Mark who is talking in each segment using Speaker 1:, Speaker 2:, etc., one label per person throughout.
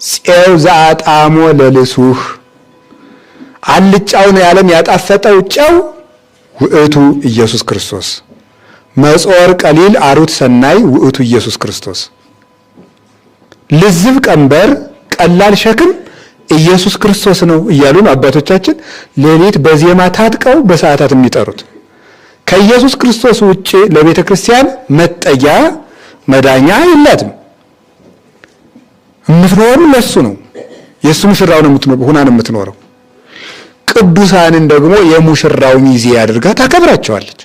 Speaker 1: ፄው ዘአጣሞ ለልሱህ አልጫውን ያለም ያጣፈጠው ጨው ውእቱ ኢየሱስ ክርስቶስ መጾር ቀሊል አሩት ሰናይ ውእቱ ኢየሱስ ክርስቶስ ልዝብ ቀንበር ቀላል ሸክም ኢየሱስ ክርስቶስ ነው እያሉ አባቶቻችን ሌሊት በዜማ ታጥቀው በሰዓታት የሚጠሩት። ከኢየሱስ ክርስቶስ ውጪ ለቤተ ክርስቲያን መጠጊያ መዳኛ የላትም። የምትኖረው ለሱ ነው። የሱ ሙሽራው ነው የምትኖረው። ቅዱሳንን ደግሞ የሙሽራው ሚዜ አድርጋ ታከብራቸዋለች።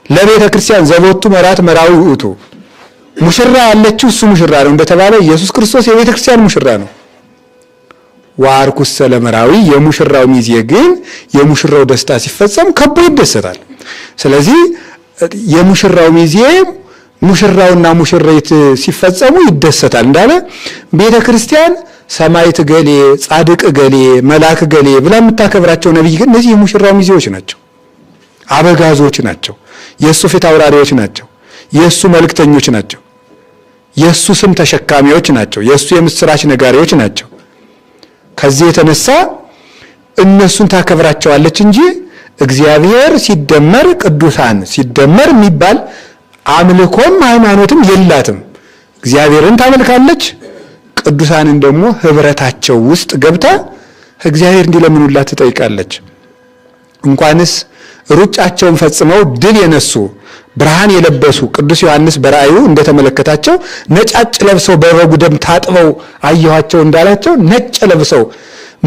Speaker 1: ለቤተ ክርስቲያን ዘቦቱ መራት መራዊ ውእቱ ሙሽራ ያለችው እሱ ሙሽራ ነው እንደተባለ ኢየሱስ ክርስቶስ የቤተ ክርስቲያን ሙሽራ ነው። ዋርኩሰ ለመራዊ የሙሽራው ሚዜ ግን የሙሽራው ደስታ ሲፈጸም ከቦ ይደሰታል። ስለዚህ የሙሽራው ሚዜ ሙሽራውና ሙሽሪት ሲፈጸሙ ይደሰታል እንዳለ ቤተ ክርስቲያን ሰማዕት ገሌ፣ ጻድቅ ገሌ፣ መልአክ ገሌ ብላ የምታከብራቸው ነብይ ግን እነዚህ የሙሽራው ሚዜዎች ናቸው፣ አበጋዞች ናቸው፣ የሱ ፊት አውራሪዎች ናቸው፣ የሱ መልእክተኞች ናቸው፣ የሱ ስም ተሸካሚዎች ናቸው፣ የሱ የምስራች ነጋሪዎች ናቸው። ከዚህ የተነሳ እነሱን ታከብራቸዋለች እንጂ እግዚአብሔር ሲደመር ቅዱሳን ሲደመር የሚባል አምልኮም ሃይማኖትም የላትም። እግዚአብሔርን ታመልካለች፣ ቅዱሳንን ደግሞ ህብረታቸው ውስጥ ገብታ እግዚአብሔር እንዲለምኑላት ትጠይቃለች። እንኳንስ ሩጫቸውን ፈጽመው ድል የነሱ ብርሃን የለበሱ ቅዱስ ዮሐንስ በራእዩ እንደተመለከታቸው ነጫጭ ለብሰው በበጉ ደም ታጥበው አየኋቸው እንዳላቸው ነጭ ለብሰው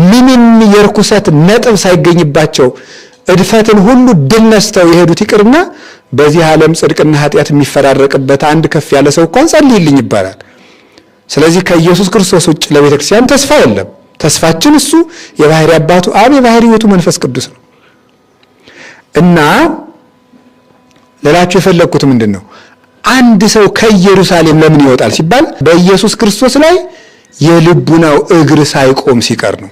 Speaker 1: ምንም የርኩሰት ነጥብ ሳይገኝባቸው እድፈትን ሁሉ ድል ነስተው የሄዱት ይቅርና በዚህ ዓለም ጽድቅና ኃጢአት የሚፈራረቅበት አንድ ከፍ ያለ ሰው እንኳን ጸልይልኝ ይባላል። ስለዚህ ከኢየሱስ ክርስቶስ ውጭ ለቤተ ክርስቲያን ተስፋ የለም። ተስፋችን እሱ የባህሪ አባቱ አብ የባህሪ ሕይወቱ መንፈስ ቅዱስ ነው። እና ለላችሁ የፈለኩት ምንድነው? አንድ ሰው ከኢየሩሳሌም ለምን ይወጣል ሲባል በኢየሱስ ክርስቶስ ላይ የልቡናው እግር ሳይቆም ሲቀር ነው።